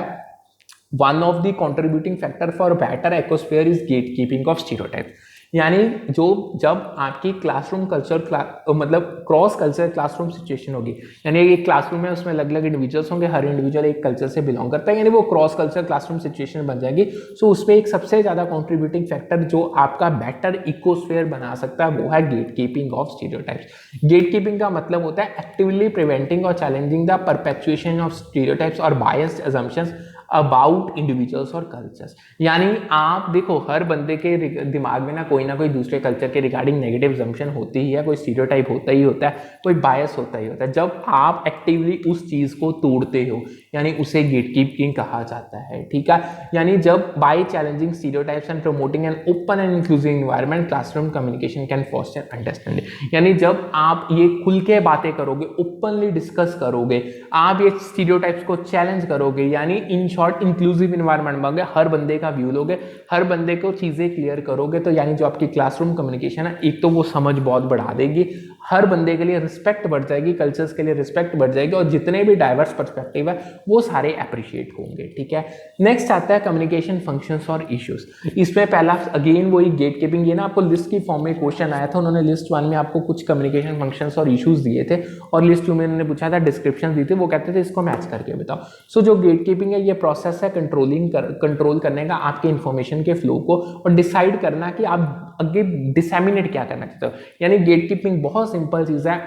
Speaker 1: one of the contributing factor for better atmosphere is get keeping of stereotypes. यानी जब आपकी क्लासरूम कल्चर मतलब क्रॉस कल्चर क्लासरूम सिचुएशन होगी, यानी एक क्लासरूम में उसमें अलग अलग इंडिविजुअल्स होंगे, हर इंडिविजुअल एक कल्चर से बिलोंग करता है, यानी वो क्रॉस कल्चर क्लासरूम सिचुएशन बन जाएगी। सो उसमें एक सबसे ज्यादा कॉन्ट्रीब्यूटिंग फैक्टर जो आपका बेटर इकोस्फेयर बना सकता है वो है gate keeping of stereotypes. Gate keeping का मतलब होता है एक्टिवली प्रिवेंटिंग और challenging the perpetuation of stereotypes और बायस्ड अजम्पशंस अबाउट इंडिविजुअल्स और कल्चर्स। यानी आप देखो हर बंदे के दिमाग में ना कोई दूसरे कल्चर के रिगार्डिंग नेगेटिव अजम्पशन होती ही है, कोई स्टीरियोटाइप होता ही होता है, कोई बायस होता ही होता है। जब आप एक्टिवली उस चीज को तोड़ते हो यानी उसे गेट कीपिंग कहा जाता है, ठीक है। यानी जब by challenging stereotypes and promoting an open and inclusive environment classroom communication can foster understanding. यानी जब आप ये खुल के बातें करोगे, ओपनली डिस्कस करोगे, आप ये स्टीरियोटाइप्स को चैलेंज करोगे, यानी इन शॉर्ट इंक्लूसिव एनवायरनमेंट बनोगे, हर बंदे का व्यू लोगे, हर बंदे को चीजें क्लियर करोगे, तो यानी जो आपकी क्लासरूम कम्युनिकेशन है एक तो वो समझ बहुत बढ़ा देगी, हर बंदे के लिए रिस्पेक्ट बढ़ जाएगी, कल्चर्स के लिए रिस्पेक्ट बढ़ जाएगी और जितने भी डाइवर्स पर्सपेक्टिव है वो सारे अप्रिशिएट होंगे, ठीक है। नेक्स्ट आता है कम्युनिकेशन फंक्शंस और इश्यूज। इसमें पहला अगेन वही गेट कीपिंग, ये ना आपको लिस्ट की फॉर्म में क्वेश्चन आया था, उन्होंने लिस्ट 1 में आपको कुछ कम्युनिकेशन फंक्शंस और इश्यूज दिए थे और लिस्ट 2 में उन्होंने पूछा था डिस्क्रिप्शन दी थी, वो कहते थे इसको मैच करके बताओ। सो जो गेट कीपिंग है ये प्रोसेस है कंट्रोल करने का आपके इंफॉर्मेशन के फ्लो को और डिसाइड करना कि आप आगे डिसेमिनेट क्या करना चाहते हो। यानी गेट कीपिंग बहुत सिंपल चीज है,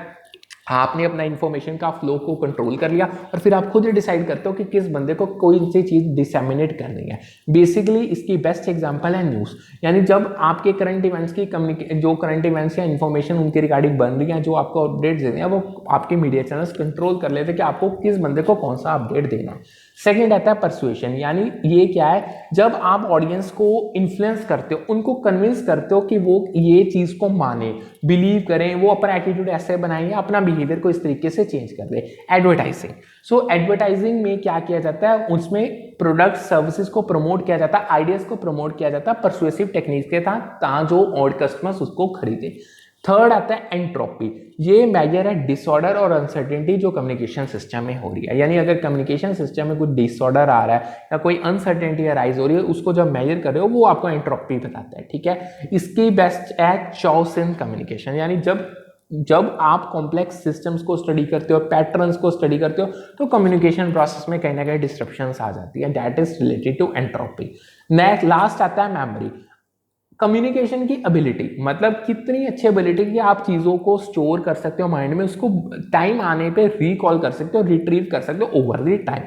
Speaker 1: आपने अपना इंफॉर्मेशन का फ्लो को कंट्रोल कर लिया और फिर आप खुद ही डिसाइड करते हो कि किस बंदे को कोई सी चीज डिसेमिनेट करनी है। बेसिकली इसकी बेस्ट एग्जांपल है न्यूज़, यानी जब आपके करंट इवेंट्स की जो करंट इवेंट्स या इंफॉर्मेशन उनके रिगार्डिंग बन रही है, जो आपको अपडेट्स देने हैं, वो आपके मीडिया चैनल्स कंट्रोल कर लेते हैं कि आपको किस बंदे को कौन सा अपडेट देना है। सेकेंड आता है परसुएशन, यानी ये क्या है, जब आप ऑडियंस को इन्फ्लुएंस करते हो, उनको कन्विंस करते हो कि वो ये चीज को माने, बिलीव करें, वो अपना एटीट्यूड ऐसे बनाएंगे, अपना बिहेवियर को इस तरीके से चेंज कर दे। एडवर्टाइजिंग, सो एडवर्टाइजिंग में क्या किया जाता है, उसमें प्रोडक्ट सर्विसेज को प्रमोट किया जाता है, आइडियाज को प्रमोट किया जाता है परसुएसिव टेक्निक्स के साथ जो और कस्टमर्स उसको खरीदे। थर्ड आता है एंट्रोपी, ये मेजर है डिसऑर्डर और अनसर्टेनिटी जो कम्युनिकेशन सिस्टम में हो रही है। यानी अगर कम्युनिकेशन सिस्टम में कुछ डिसऑर्डर आ रहा है या कोई अनसर्टेनिटी अराइज हो रही है, उसको जब मेजर कर रहे हो वो आपको एंट्रोपी बताता है, ठीक है। इसकी बेस्ट है चॉइस इन कम्युनिकेशन, यानी जब आप कॉम्प्लेक्स सिस्टम्स को स्टडी करते हो, पैटर्न्स को स्टडी करते हो, तो कम्युनिकेशन प्रोसेस में कहीं ना कहीं डिस्ट्रप्शंस आ जाती है, that is related to entropy. Next last आता है मेमोरी, कम्युनिकेशन की एबिलिटी, मतलब कितनी अच्छी एबिलिटी कि आप चीज़ों को स्टोर कर सकते हो माइंड में, उसको टाइम आने पे रिकॉल कर सकते हो, रिट्रीव कर सकते हो over the time.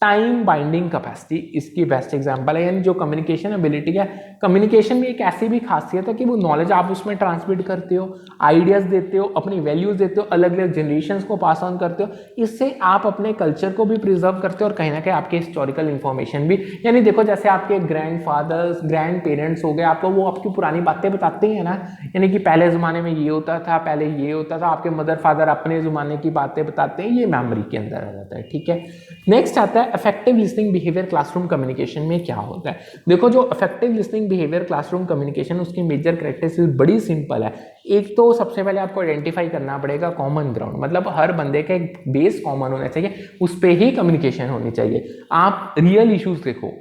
Speaker 1: Time binding capacity इसकी बेस्ट एग्जांपल है, यानी जो कम्युनिकेशन एबिलिटी है, कम्युनिकेशन में एक ऐसी भी खासियत है कि वो नॉलेज आप उसमें ट्रांसमिट करते हो, आइडियाज देते हो, अपनी वैल्यूज देते हो, अलग अलग जनरेशंस को पास ऑन करते हो, इससे आप अपने कल्चर को भी प्रिजर्व करते हो और कहीं ना कहीं आपके हिस्टोरिकल इन्फॉर्मेशन भी। यानी देखो जैसे आपके ग्रैंड फादर्स ग्रैंड पेरेंट्स हो गए, आपको वो आपकी पुरानी बातें बताते हैं ना, यानी कि पहले ज़माने में ये होता था, पहले ये होता था, आपके मदर फादर अपने ज़माने की बातें बताते हैं, ये मेमोरी के अंदर आ जाता है, ठीक है। नेक्स्ट आता है effective listening behaviour classroom communication में क्या होता है। देखो जो effective listening behaviour classroom communication, उसकी मेजर कैरेक्टरिस्टिक्स बड़ी सिंपल है। एक तो सबसे पहले आपको आइडेंटिफाई करना पड़ेगा कॉमन ग्राउंड, मतलब हर बंदे का एक बेस कॉमन होना चाहिए, उस पर ही कम्युनिकेशन होनी चाहिए। आप रियल इश्यूज देखो,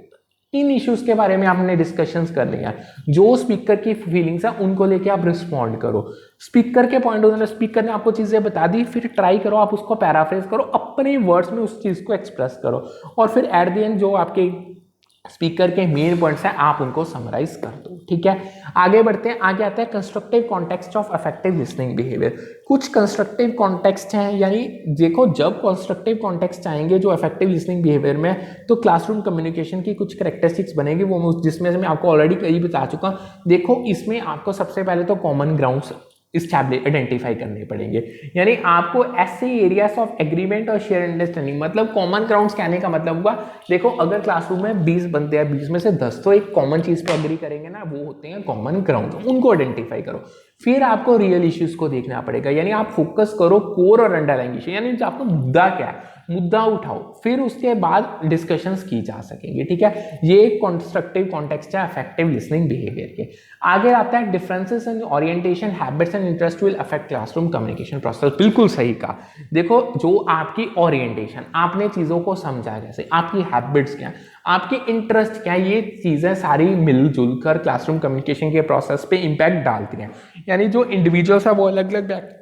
Speaker 1: इन इश्यूज के बारे में आपने डिस्कशंस कर लिया, जो स्पीकर की फीलिंग्स है उनको लेके आप रिस्पॉन्ड करो। स्पीकर के पॉइंट ऑफ व्यू, स्पीकर ने आपको चीजें बता दी, फिर ट्राई करो आप उसको पैराफ्रेज करो, अपने वर्ड्स में उस चीज को एक्सप्रेस करो और फिर एट द एंड जो आपके स्पीकर के मेन पॉइंट्स हैं आप उनको समराइज कर दो, ठीक है। आगे बढ़ते हैं, आगे आता है constructive context of effective listening behaviour. कुछ कंस्ट्रक्टिव कॉन्टेक्स्ट हैं, यानी देखो जब कंस्ट्रक्टिव कॉन्टेक्स्ट आएंगे जो इफेक्टिव लिसनिंग बिहेवियर में, तो क्लासरूम कम्युनिकेशन की कुछ कैरेक्टरिस्टिक्स बनेगी, वो जिसमें से मैं आपको ऑलरेडी कई बता चुका हूं। देखो इसमें आपको सबसे पहले तो कॉमन ग्राउंड्स आइडेंटिफाई करने पड़ेंगे, यानी आपको ऐसे एरियाज ऑफ एग्रीमेंट और शेयर अंडरस्टैंडिंग, मतलब कॉमन ग्राउंड्स कहने का मतलब हुआ, देखो अगर क्लासरूम में 20 बंदे हैं, 20 में से 10 तो एक कॉमन चीज पे एग्री करेंगे ना, वो होते हैं कॉमन ग्राउंड, उनको आइडेंटिफाई करो। फिर आपको रियल इश्यूज को देखना पड़ेगा, यानी आप फोकस करो कोर और अंडरलाइंग इश्यू, यानी आपका मुद्दा क्या है, मुद्दा उठाओ, फिर उसके बाद डिस्कशंस की जा सकेंगी, ठीक है। ये कंस्ट्रक्टिव कॉन्टेक्स्ट है इफेक्टिव लिसनिंग बिहेवियर के। आगे आता है differences in orientation habits and interest will affect classroom communication process. बिल्कुल सही कहा। देखो जो आपकी ओरिएंटेशन, आपने चीजों को समझा कैसे, आपकी हैबिट्स क्या, आपके इंटरेस्ट क्या है, ये चीज़ें सारी मिलजुल कर क्लासरूम कम्युनिकेशन के प्रोसेस पे इम्पैक्ट डालती हैं। यानी जो इंडिविजुअल्स है वो अलग अलग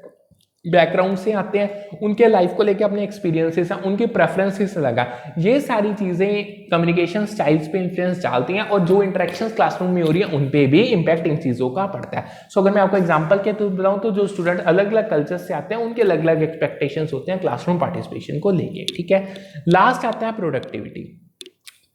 Speaker 1: बैकग्राउंड से आते हैं, उनके लाइफ को लेके अपने एक्सपीरियंसेस हैं, उनके प्रेफरेंसेस लगा, ये सारी चीज़ें कम्युनिकेशन स्टाइल्स पे इन्फ्लुएंस डालती हैं और जो इंटरेक्शंस क्लासरूम में हो रही है उन पे भी इम्पैक्ट इन चीज़ों का पड़ता है। सो अगर मैं आपको एग्जांपल के तो बताऊं तो जो स्टूडेंट अलग अलग कल्चर से आते हैं उनके अलग अलग एक्सपेक्टेशंस होते हैं क्लासरूम पार्टिसिपेशन को लेके, ठीक है। लास्ट आता है प्रोडक्टिविटी।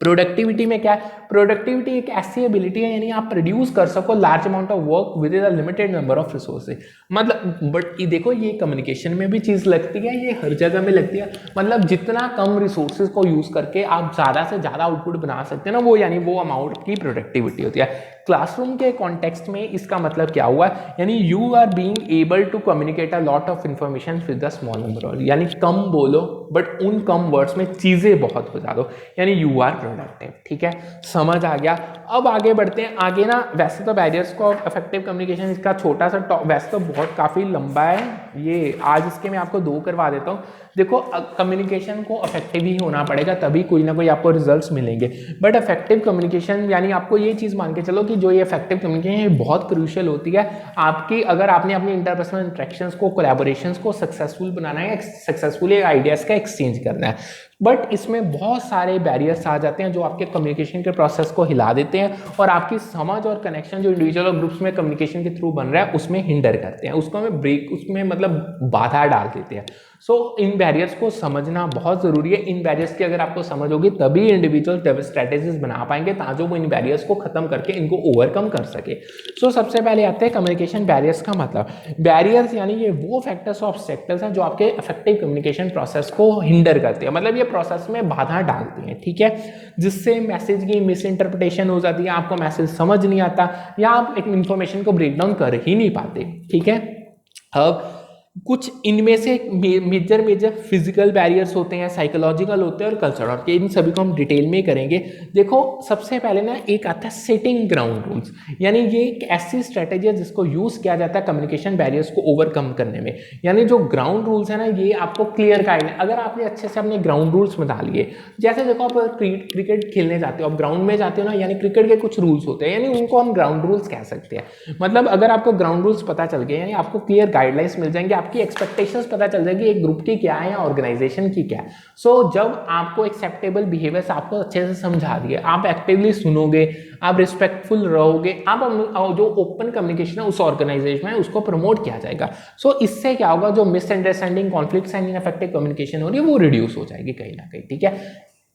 Speaker 1: प्रोडक्टिविटी में क्या है, प्रोडक्टिविटी एक ऐसी एबिलिटी है यानी आप प्रोड्यूस कर सको large amount of work with in a limited number of resources. मतलब बट ये देखो, ये कम्युनिकेशन में भी चीज़ लगती है, ये हर जगह में लगती है। मतलब जितना कम रिसोर्सेज को यूज़ करके आप ज़्यादा से ज़्यादा आउटपुट बना सकते हैं ना, वो यानी वो अमाउंट की प्रोडक्टिविटी होती है। क्लासरूम के कॉन्टेक्स्ट में इसका मतलब क्या हुआ, यानी you are being able to communicate a lot of information with a small number of, यानी कम बोलो बट उन कम वर्ड्स में चीज़ें बहुत बता दो, यानी यू आर प्रोडक्टिव, ठीक है। समझ आ गया। अब आगे बढ़ते हैं। आगे ना वैसे तो बैरियर्स को इफेक्टिव कम्युनिकेशन इसका छोटा सा वैसे तो बहुत काफ़ी लंबा है ये, आज इसके मैं आपको 2 करवा देता हूँ। देखो कम्युनिकेशन को इफेक्टिव ही होना पड़ेगा तभी कोई ना कोई आपको रिजल्ट्स मिलेंगे। बट इफेक्टिव कम्युनिकेशन यानी आपको ये चीज़ मान के चलो कि जो ये इफेक्टिव कम्युनिकेशन है बहुत क्रूशियल होती है आपकी, अगर आपने अपनी इंटरपर्सनल इंटरेक्शंस को, कोलैबोरेशंस को सक्सेसफुल बनाना है, सक्सेसफुली आइडियाज़ का एक्सचेंज करना है। बट इसमें बहुत सारे बैरियर्स आ जाते हैं जो आपके कम्युनिकेशन के प्रोसेस को हिला देते हैं और आपकी समझ और कनेक्शन जो इंडिविजुअल और ग्रुप्स में कम्युनिकेशन के थ्रू बन रहा है उसमें हिंडर करते हैं, उसको हमें ब्रेक, उसमें मतलब बाधा डाल देते हैं। सो इन बैरियर्स को समझना बहुत ज़रूरी है। इन बैरियर्स की अगर आपको समझ होगी तभी इंडिविजुअल स्ट्रेटेजीज बना पाएंगे ताकि वो इन बैरियर्स को खत्म करके इनको ओवरकम कर सके। सो सबसे पहले आते हैं कम्युनिकेशन बैरियर्स का मतलब। बैरियर्स यानी ये वो फैक्टर्स और ऑब्स्टेकल्स हैं जो आपके इफेक्टिव कम्युनिकेशन प्रोसेस को हिंडर करते हैं, मतलब ये प्रोसेस में बाधा डालती हैं, ठीक है, जिससे मैसेज की मिस इंटरप्रिटेशन हो जाती है, आपको मैसेज समझ नहीं आता या आप एक इन्फॉर्मेशन को ब्रेक डाउन कर ही नहीं पाते, ठीक है। अब कुछ इनमें से मेजर फिजिकल बैरियर्स होते हैं, साइकोलॉजिकल होते हैं और कल्चरल, और इन सभी को हम डिटेल में करेंगे। देखो सबसे पहले ना एक आता है सेटिंग ग्राउंड रूल्स, यानी ये एक ऐसी स्ट्रेटेजी है जिसको यूज किया जाता है कम्युनिकेशन बैरियर्स को ओवरकम करने में। यानी जो ग्राउंड रूल्स है ना, ये आपको क्लियर गाइड है। अगर आपने अच्छे से अपने ग्राउंड रूल्स बना लिए, जैसे देखो आप क्रिकेट खेलने जाते हो, आप ग्राउंड में जाते हो ना, यानी क्रिकेट के कुछ रूल्स होते हैं, यानी उनको हम ग्राउंड रूल्स कह सकते हैं। मतलब अगर आपको ग्राउंड रूल्स पता चल गए, यानी आपको क्लियर गाइडलाइंस मिल जाएंगे, आपकी एक्सपेक्टेशंस पता चल जाएगी एक ग्रुप की क्या है या ऑर्गेनाइजेशन की क्या है। सो जब आपको एक्सेप्टेबल बिहेवियर्स आपको अच्छे से समझा दिए, आप एक्टिवली सुनोगे, आप रिस्पेक्टफुल रहोगे, आप जो ओपन कम्युनिकेशन है उस ऑर्गेनाइजेशन में उसको प्रमोट किया जाएगा। सो इससे क्या होगा, जो misunderstanding, conflicts and ineffective communication हो रही है वो रिड्यूस हो जाएगी कहीं ना कहीं, ठीक है।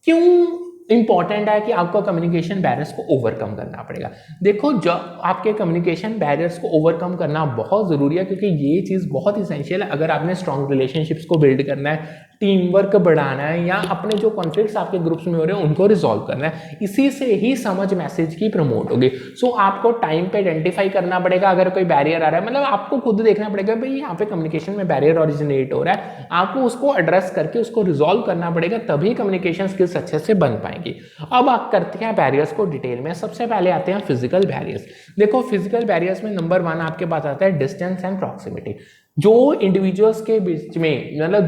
Speaker 1: क्यों इंपॉर्टेंट है कि आपको कम्युनिकेशन बैरियर्स को ओवरकम करना पड़ेगा। देखो जब आपके कम्युनिकेशन बैरियर्स को ओवरकम करना बहुत ज़रूरी है, क्योंकि ये चीज़ बहुत इसेंशियल है अगर आपने स्ट्रॉन्ग रिलेशनशिप्स को बिल्ड करना है, टीम वर्क बढ़ाना है या अपने जो कॉन्फ्लिक्ट्स आपके ग्रुप्स में हो रहे हैं उनको रिजॉल्व करना है। इसी से ही समझ मैसेज की प्रमोट होगी। सो आपको टाइम पे आइडेंटिफाई करना पड़ेगा अगर कोई बैरियर आ रहा है, मतलब आपको खुद देखना पड़ेगा भाई यहाँ पे कम्युनिकेशन में बैरियर ओरिजिनेट हो रहा है, आपको उसको एड्रेस करके उसको रिजॉल्व करना पड़ेगा, तभी कम्युनिकेशन स्किल्स अच्छे से बन पाएंगी। अब आप करते हैं बैरियर्स को डिटेल में। सबसे पहले आते हैं फिजिकल बैरियर्स। देखो फिजिकल बैरियर्स में नंबर 1 आपके पास आता है डिस्टेंस एंड प्रॉक्सिमिटी। जो इंडिविजुअल्स के बीच में, मतलब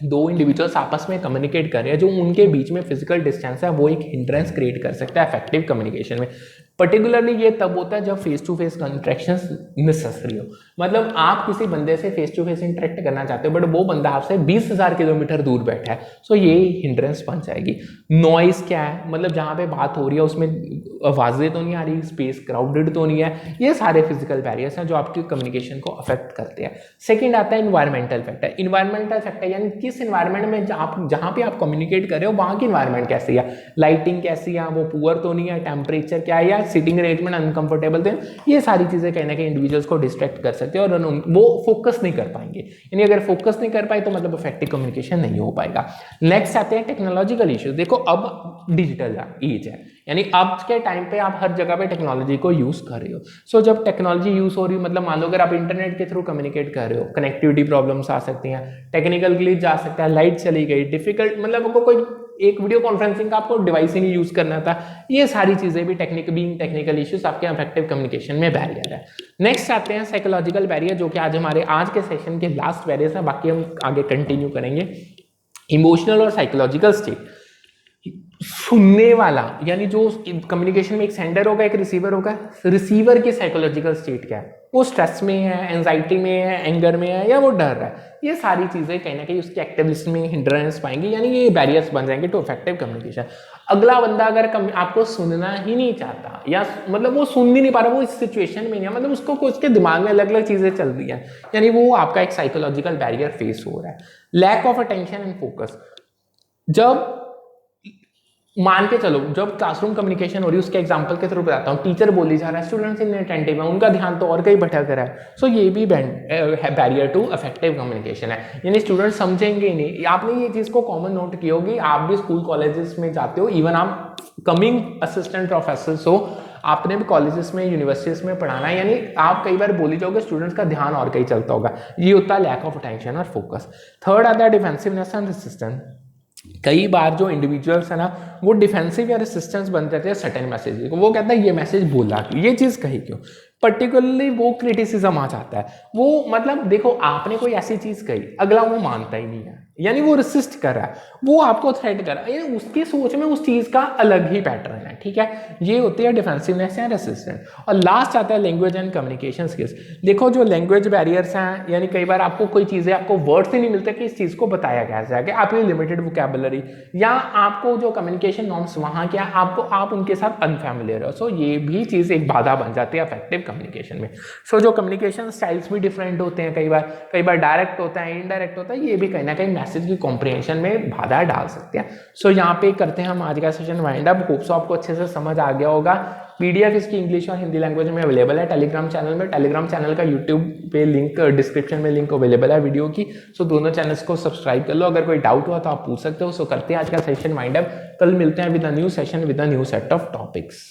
Speaker 1: दो इंडिविजुअल्स आपस में कम्युनिकेट कर रहे हैं, जो उनके बीच में फिजिकल डिस्टेंस है वो एक हिंड्रेंस क्रिएट कर सकता है इफेक्टिव कम्युनिकेशन में। पर्टिकुलरली ये तब होता है जब face to face interactions necessary हो। मतलब आप किसी बंदे से फेस टू फेस इंटरेक्ट करना चाहते हो बट वो बंदा आपसे 20,000 किलोमीटर दूर बैठा है, सो ये हिंड्रेंस बन जाएगी। नॉइस क्या है, मतलब जहाँ पे बात हो रही है उसमें आवाज़ें तो नहीं आ रही, स्पेस क्राउडेड तो नहीं है, ये सारे फिजिकल बैरियर्स हैं जो आपकी कम्युनिकेशन को अफेक्ट करते हैं। सेकेंड आता है इन्वायरमेंटल फैक्टर। इन्वायरमेंटल फैक्टर यानी किस इन्वायरमेंट में जहाँ पे आप कम्युनिकेट कर रहे हो वहाँ की इन्वायरमेंट कैसी है, लाइटिंग कैसी है, वो पुअर तो नहीं है, टेम्परेचर क्या है, या सिटिंग अरेंजमेंट अनकंफर्टेबल थे, ये सारी चीजें कहीं ना कहीं इंडिविजुअल्स को डिस्ट्रैक्ट कर सकते हैं और वो फोकस नहीं कर पाएंगे। यानी अगर फोकस नहीं कर पाए तो मतलब इफेक्टिव कम्युनिकेशन नहीं हो पाएगा। नेक्स्ट आते हैं टेक्नोलॉजिकल इश्यूज। देखो अब डिजिटल एज है, यानी अब के टाइम पे आप हर जगह पे टेक्नोलॉजी को यूज कर रहे हो। सो जब टेक्नोलॉजी यूज हो रही है, मतलब मान लो अगर आप इंटरनेट के थ्रू कम्युनिकेट कर रहे हो, कनेक्टिविटी प्रॉब्लम्स आ सकती हैं, टेक्निकल ग्लिच आ सकता है, लाइट चली गई, डिफिकल्ट, मतलब आपको कोई एक वीडियो कॉन्फ्रेंसिंग का आपको डिवाइस ही नहीं यूज करना था, ये सारी चीजें भी टेक्निकल इश्यूज आपके इफेक्टिव कम्युनिकेशन में बैरियर है। नेक्स्ट आते हैं साइकोलॉजिकल बैरियर, जो कि आज हमारे आज के सेशन के लास्ट बैरियर है, बाकी हम आगे कंटिन्यू करेंगे। इमोशनल और साइकोलॉजिकल स्टेट। सुनने वाला, यानी जो कम्युनिकेशन में एक सेंडर होगा एक रिसीवर होगा, रिसीवर की साइकोलॉजिकल स्टेट क्या है, वो स्ट्रेस में है, एंजाइटी में है, एंगर में है, या वो डर रहा है, ये सारी चीजें कहीं ना कहीं उसके एक्टिविस्ट में हिंड्रेंस पाएंगी, यानी ये बैरियर्स बन जाएंगे टू इफेक्टिव कम्युनिकेशन। अगला बंदा अगर आपको सुनना ही नहीं चाहता, या मतलब वो सुन भी नहीं पा रहा, वो इस सिचुएशन में नहीं है, मतलब उसको उसके दिमाग में अलग अलग चीजें चल रही है, यानी वो आपका एक साइकोलॉजिकल बैरियर फेस हो रहा है। Lack of attention and focus, जब मान के चलो जब क्लासरूम कम्युनिकेशन हो रही है, उसके एग्जांपल के थ्रू बताता हूँ, टीचर बोली जा रहा है, स्टूडेंट्स इनअटेंटिव है, उनका ध्यान तो और कहीं भटक रहा है, सो ये भी बैरियर टू इफेक्टिव कम्युनिकेशन है, यानी स्टूडेंट समझेंगे ही नहीं। आपने ये चीज़ को कॉमन नोट की होगी, आप भी स्कूल कॉलेजेस में जाते हो, इवन आप कमिंग असिस्टेंट प्रोफेसर हो, आपने भी कॉलेजेस में यूनिवर्सिटीज में पढ़ाना है, यानी आप कई बार बोली जाओगे, स्टूडेंट्स का ध्यान और कहीं चलता होगा, ये होता है लैक ऑफ अटेंशन और फोकस। थर्ड आता है डिफेंसिवनेस एंड रेसिस्टेंस। कई बार जो इंडिविजुअल्स है ना, वो डिफेंसिव या रेसिस्टेंस बन जाते हैं सर्टेन मैसेज को, वो कहता है ये मैसेज बोला क्यों, ये चीज़ कही क्यों, पर्टिकुलरली वो क्रिटिसिज्म आ जाता है, वो मतलब देखो आपने कोई ऐसी चीज़ कही, अगला वो मानता ही नहीं है, यानी वो रेसिस्ट कर रहा है, वो आपको थ्रेट कर रहा है, यानी उसकी सोच में उस चीज़ का अलग ही पैटर्न है, ठीक है, ये होती है डिफेंसिवनेस या रेसिस्टेंस। और लास्ट आता है लैंग्वेज एंड कम्युनिकेशन स्किल्स। देखो जो लैंग्वेज बैरियर्स हैं, यानी कई बार आपको कोई चीज़ें, आपको वर्ड्स ही नहीं मिलते कि इस चीज़ को बताया कैसे है, कि आपकी लिमिटेड वोकैबुलरी, या आपको जो कम्युनिकेशन नॉर्म्स वहाँ क्या आपको, आप उनके साथ अनफैमिलियर हो, सो ये भी चीज़ एक बाधा बन जाती है इफेक्टिव कम्युनिकेशन में। सो जो कम्युनिकेशन स्टाइल्स भी डिफरेंट होते हैं, कई बार डायरेक्ट होता है, इनडायरेक्ट होता है, ये भी कहीं ना कहीं मैसेज की कॉम्प्रिहेंशन में बाधा डाल सकते हैं। सो यहाँ पे करते हैं हम आज का session wind up. Hope so आपको अच्छे से समझ आ गया होगा। पीडीएफ इसकी इंग्लिश और हिंदी लैंग्वेज में अवेलेबल है टेलीग्राम चैनल में। टेलीग्राम चैनल का यूट्यूब पे लिंक डिस्क्रिप्शन में लिंक अवेलेबल है वीडियो की। सो दोनों चैनल्स को सब्सक्राइब कर लो। अगर कोई डाउट हुआ तो आप पूछ सकते हो। सो करते हैं आज का सेशन वाइंड अप। कल मिलते हैं with a new session with a new set of topics.